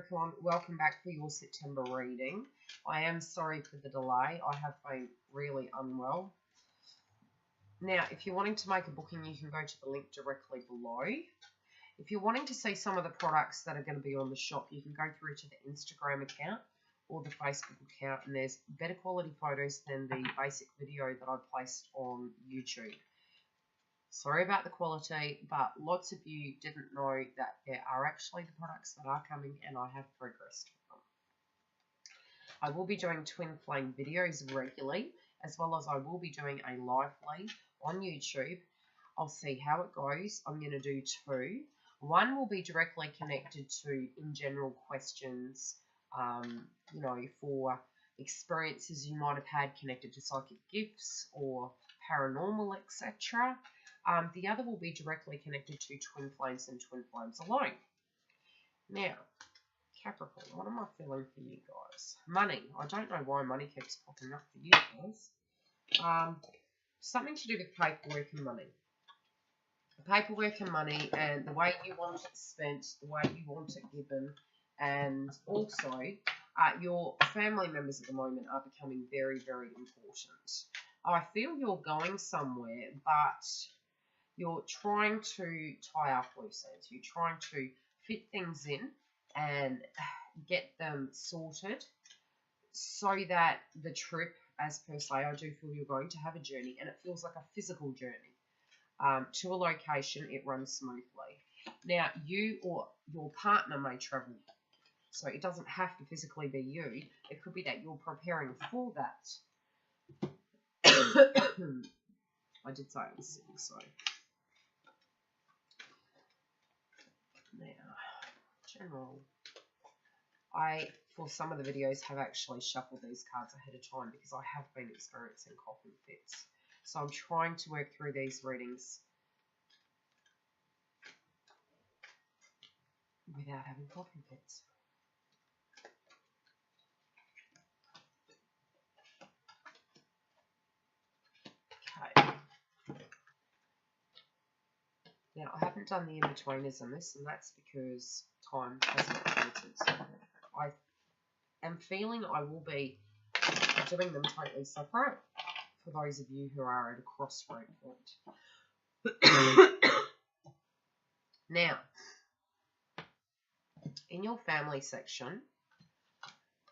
Capricorn, welcome back for your September reading. I am sorry for the delay. I have been really unwell. Now, if you're wanting to make a booking, you can go to the link directly below. If you're wanting to see some of the products that are going to be on the shop, you can go through to the Instagram account or the Facebook account, and there's better quality photos than the basic video that I placed on YouTube. Sorry about the quality, but lots of you didn't know that there are actually the products that are coming, and I have progressed with them. I will be doing twin flame videos regularly, as well as I will be doing a lively on YouTube. I'll see how it goes. I'm going to do two. One will be directly connected to in general questions, for experiences you might have had connected to psychic gifts or paranormal, etc. The other will be directly connected to twin flames and twin flames alone. Now, Capricorn, what am I feeling for you guys? Money. I don't know why money keeps popping up for you guys. Something to do with paperwork and money. Paperwork and money, and the way you want it spent, the way you want it given, and also your family members at the moment are becoming very, very important. I feel you're going somewhere, but you're trying to tie up loose ends. You're trying to fit things in and get them sorted so that the trip, as per se, I do feel you're going to have a journey, and it feels like a physical journey. To a location, it runs smoothly. Now, you or your partner may travel, so it doesn't have to physically be you. It could be that you're preparing for that. I did say I was sick, so. Now, general. For some of the videos, have actually shuffled these cards ahead of time because I have been experiencing coughing fits. So I'm trying to work through these readings without having coughing fits. Okay. Now, I haven't done the in-betweeners on this, and that's because time hasn't permitted. I am feeling I will be doing them totally separate for those of you who are at a crossroad point. Now, in your family section,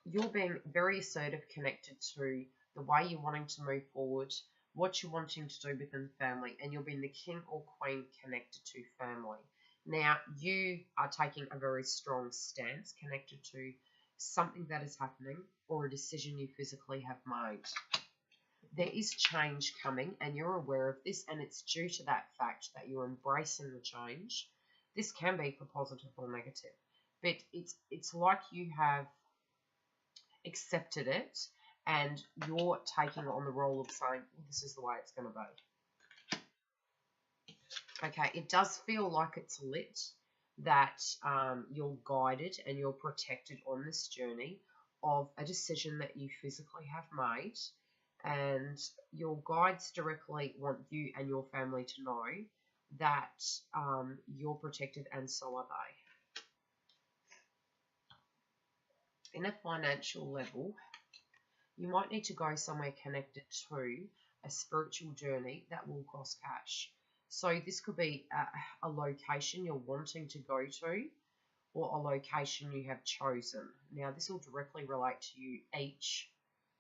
you're being very assertive, connected to the way you're wanting to move forward, what you're wanting to do within family, and you're being the king or queen connected to family. Now, you are taking a very strong stance connected to something that is happening or a decision you physically have made. There is change coming, and you're aware of this, and it's due to that fact that you're embracing the change. This can be for positive or negative, but it's like you have accepted it, and you're taking on the role of saying, well, this is the way it's going to be. Okay, it does feel like it's lit, that you're guided and you're protected on this journey of a decision that you physically have made, and your guides directly want you and your family to know that you're protected, and so are they. In a financial level, you might need to go somewhere connected to a spiritual journey that will cost cash. So this could be a location you're wanting to go to, or a location you have chosen. Now, this will directly relate to you each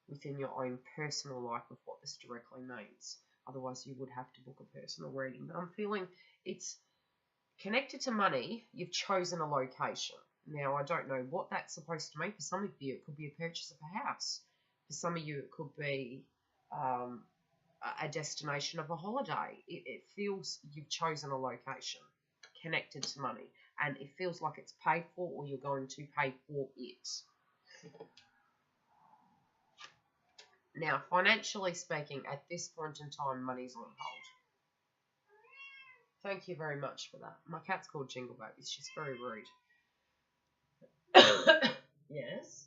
within your own personal life of what this directly means. Otherwise, you would have to book a personal reading. But I'm feeling it's connected to money. You've chosen a location. Now, I don't know what that's supposed to mean. For some of you, it could be a purchase of a house. For some of you, it could be a destination of a holiday. It feels you've chosen a location connected to money, and it feels like it's paid for, or you're going to pay for it. Now, financially speaking, at this point in time, money's on hold. Thank you very much for that. My cat's called Jingle Babies. She's very rude. Yes?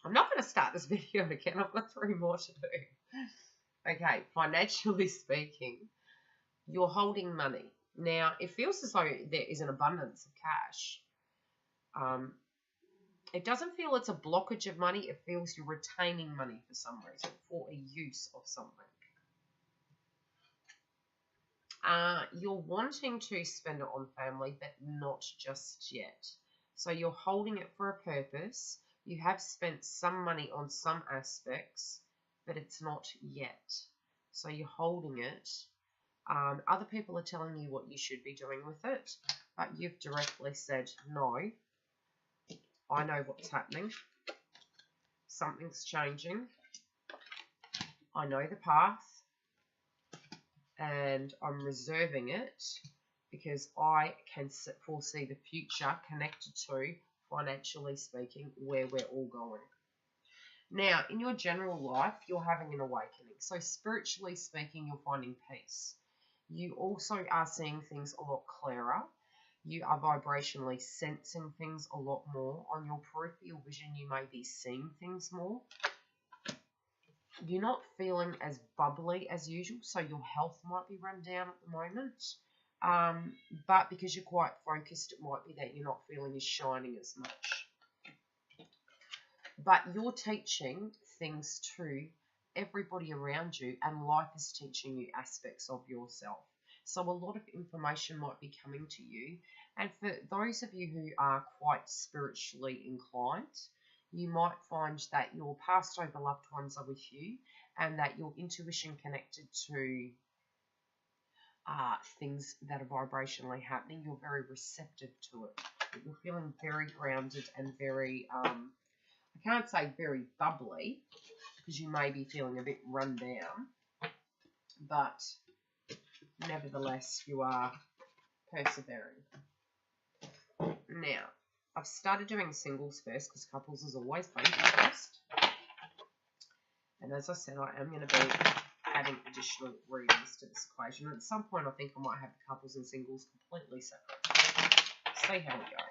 I'm not going to start this video again. I've got 3 more to do. Okay, financially speaking, you're holding money. Now, it feels as though there is an abundance of cash. It doesn't feel it's a blockage of money. It feels you're retaining money for some reason, for a use of something. You're wanting to spend it on family, but not just yet. So you're holding it for a purpose. You have spent some money on some aspects, but it's not yet. So you're holding it. Other people are telling you what you should be doing with it, but you've directly said, no, I know what's happening. Something's changing. I know the path. And I'm reserving it because I can foresee the future connected to, financially speaking, where we're all going. Now, in your general life, you're having an awakening. So spiritually speaking, you're finding peace. You also are seeing things a lot clearer. You are vibrationally sensing things a lot more. On your peripheral vision, you may be seeing things more. You're not feeling as bubbly as usual, so your health might be run down at the moment. But because you're quite focused, it might be that you're not feeling as shining as much. But you're teaching things to everybody around you, and life is teaching you aspects of yourself. So a lot of information might be coming to you. And for those of you who are quite spiritually inclined, you might find that your past over loved ones are with you, and that your intuition connected to things that are vibrationally happening, you're very receptive to it. You're feeling very grounded and very, I can't say very bubbly, because you may be feeling a bit run down, but nevertheless, you are persevering. Now, I've started doing singles first because couples has always been first. And as I said, I am going to be adding additional readings to this equation. And at some point, I think I might have the couples and singles completely separate. See how we go.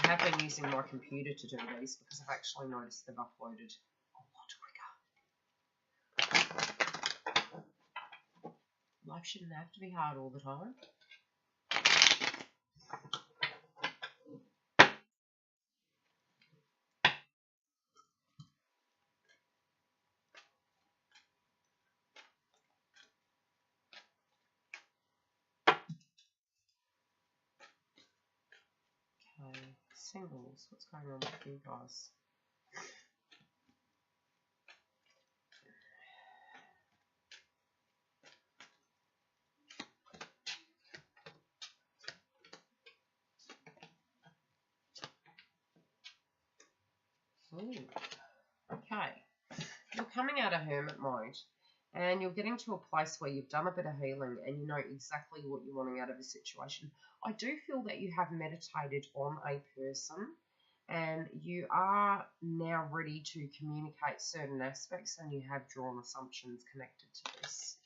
I have been using my computer to do these because I've actually noticed they've uploaded a lot quicker. Life shouldn't have to be hard all the time. Okay, singles. What's going on with you guys? Ooh. Okay, you're coming out of hermit mode, and you're getting to a place where you've done a bit of healing and you know exactly what you're wanting out of a situation. I do feel that you have meditated on a person, and you are now ready to communicate certain aspects, and you have drawn assumptions connected to this.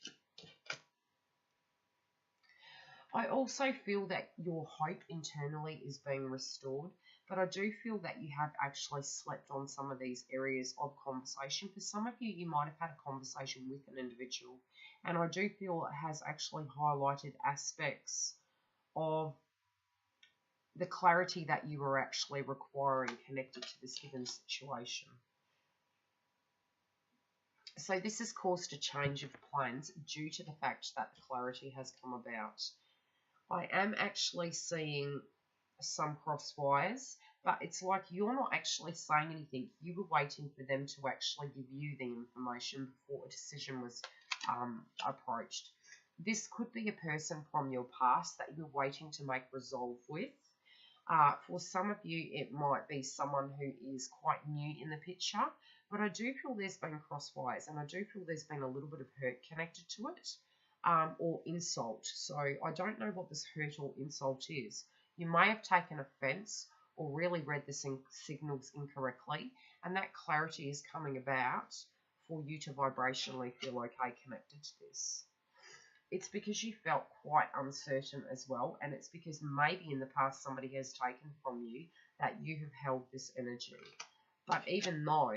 I also feel that your hope internally is being restored, but I do feel that you have actually slept on some of these areas of conversation. For some of you, you might have had a conversation with an individual, and I do feel it has actually highlighted aspects of the clarity that you were actually requiring connected to this given situation. So this has caused a change of plans due to the fact that the clarity has come about. I am actually seeing some cross wires, but it's like you're not actually saying anything. You were waiting for them to actually give you the information before a decision was approached. This could be a person from your past that you're waiting to make resolve with. For some of you, it might be someone who is quite new in the picture, but I do feel there's been cross wires, and I do feel there's been a little bit of hurt connected to it. Or insult. So I don't know what this hurt or insult is. You may have taken offense or really read the signals incorrectly, and that clarity is coming about for you to vibrationally feel okay connected to this. It's because you felt quite uncertain as well, and it's because maybe in the past somebody has taken from you that you have held this energy. But even though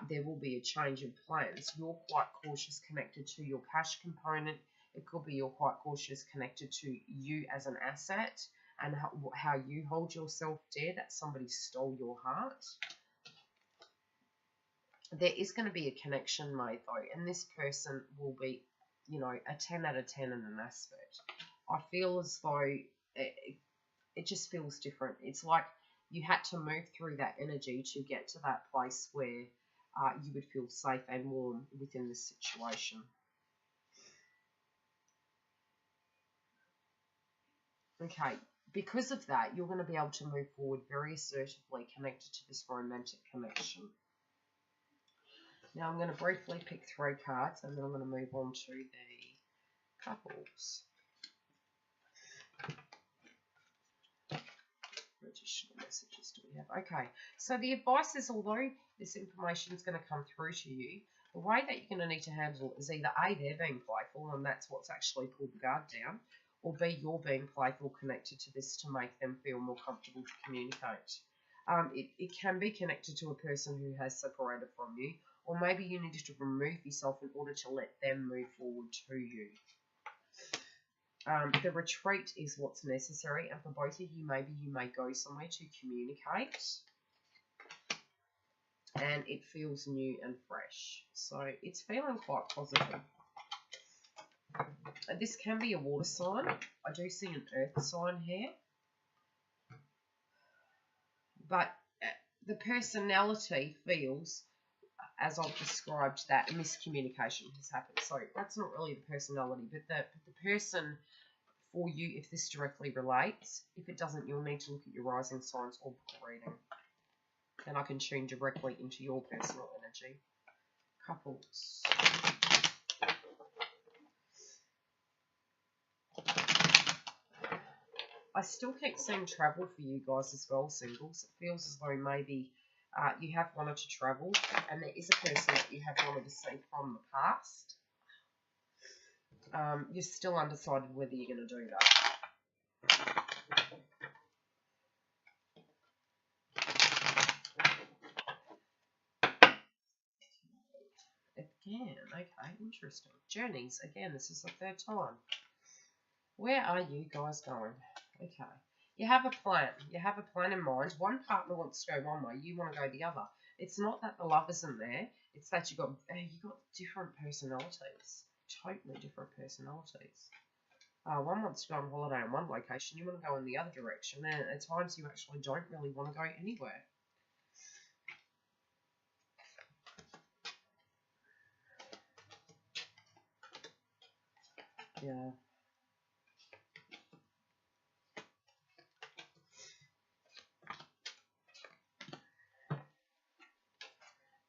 there will be a change in plans, you're quite cautious connected to your cash component. It could be you're quite cautious connected to you as an asset and how you hold yourself dear, that somebody stole your heart. There is going to be a connection made though, and this person will be, you know, a 10 out of 10 in an aspect. I feel as though it just feels different. It's like you had to move through that energy to get to that place where you would feel safe and warm within this situation. Okay, because of that, you're going to be able to move forward very assertively connected to this romantic connection. Now I'm going to briefly pick 3 cards and then I'm going to move on to the couples. Additional messages do we have? Okay, so the advice is, although this information is going to come through to you, the way that you're going to need to handle it is either A, they're being playful and that's what's actually pulled the guard down, or B, you're being playful connected to this to make them feel more comfortable to communicate. It can be connected to a person who has separated from you, or maybe you needed to remove yourself in order to let them move forward to you. The retreat is what's necessary, and for both of you, maybe you may go somewhere to communicate, and it feels new and fresh. So it's feeling quite positive. This can be a water sign. I do see an earth sign here. But the personality feels, as I've described, that a miscommunication has happened. So that's not really the personality, but the person for you, if this directly relates. If it doesn't, you'll need to look at your rising signs or book a reading. Then I can tune directly into your personal energy. Couples. I still keep seeing travel for you guys as well, singles. It feels as though maybe you have wanted to travel, and there is a person that you have wanted to see from the past. You're still undecided whether you're going to do that. Again, okay, interesting. Journeys, again, this is the 3rd time. Where are you guys going? Okay. You have a plan. You have a plan in mind. One partner wants to go one way, you want to go the other. It's not that the love isn't there. It's that you've got different personalities. Totally different personalities. One wants to go on holiday in one location, you want to go in the other direction, and at times you actually don't really want to go anywhere. Yeah.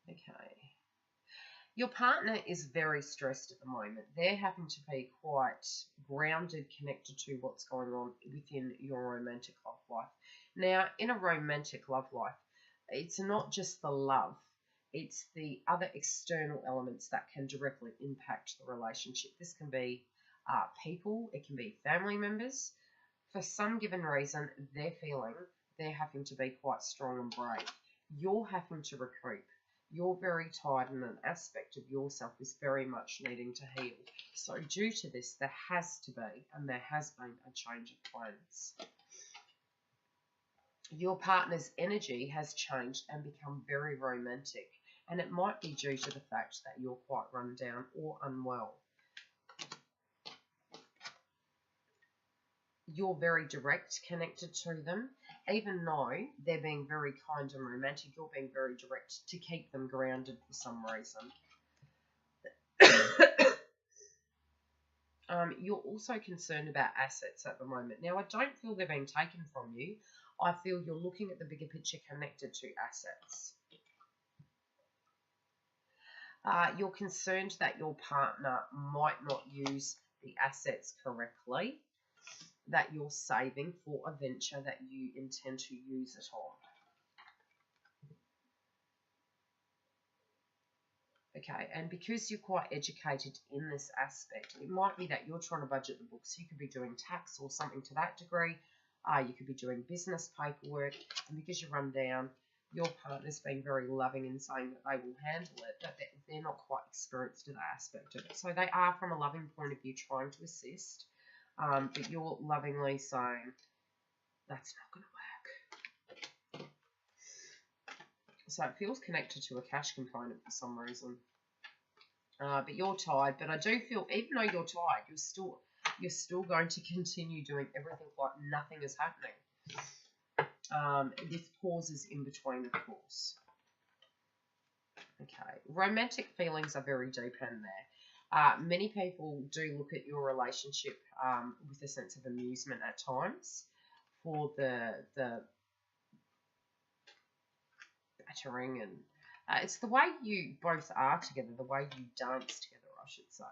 Okay. Your partner is very stressed at the moment. They're having to be quite grounded, connected to what's going on within your romantic love life. Now, in a romantic love life, it's not just the love, it's the other external elements that can directly impact the relationship. This can be people, it can be family members. For some given reason, they're having to be quite strong and brave. You're having to recoup. You're very tired, and an aspect of yourself is very much needing to heal. So due to this, there has to be, and there has been, a change of plans. Your partner's energy has changed and become very romantic, and it might be due to the fact that you're quite run down or unwell. You're very direct connected to them. Even though they're being very kind and romantic, you're being very direct to keep them grounded for some reason. You're also concerned about assets at the moment. Now, I don't feel they're being taken from you. I feel you're looking at the bigger picture connected to assets. You're concerned that your partner might not use the assets correctly that you're saving for a venture that you intend to use it on. Okay, and because you're quite educated in this aspect, it might be that you're trying to budget the books. You could be doing tax or something to that degree. You could be doing business paperwork, and because you run down, your partner's being very loving and saying that they will handle it, but they're not quite experienced to that aspect of it. So they are, from a loving point of view, trying to assist, but you're lovingly saying, that's not going to work. So it feels connected to a cash component for some reason. But you're tired. But I do feel, even though you're tired, you're still going to continue doing everything like nothing is happening. This pauses in between, of course. Okay, romantic feelings are very deep in there. Many people do look at your relationship with a sense of amusement at times for the battering, and it's the way you both are together, the way you dance together, I should say.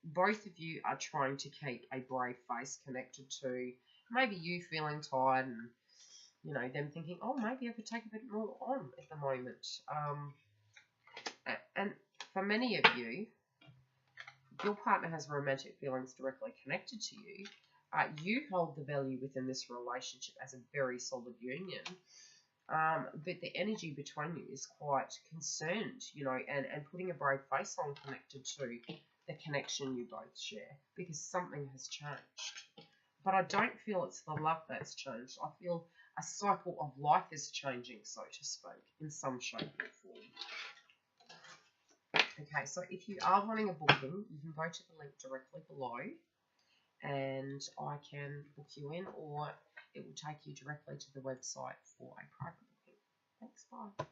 Both of you are trying to keep a brave face connected to maybe you feeling tired and, you know, them thinking, oh, maybe I could take a bit more on at the moment. And for many of you, your partner has romantic feelings directly connected to you. You hold the value within this relationship as a very solid union. But the energy between you is quite concerned, you know, and putting a brave face on connected to the connection you both share, because something has changed. But I don't feel it's the love that's changed. I feel a cycle of life is changing, so to speak, in some shape or form. Okay, so if you are wanting a booking, you can go to the link directly below and I can book you in, or it will take you directly to the website for a private booking. Thanks, bye.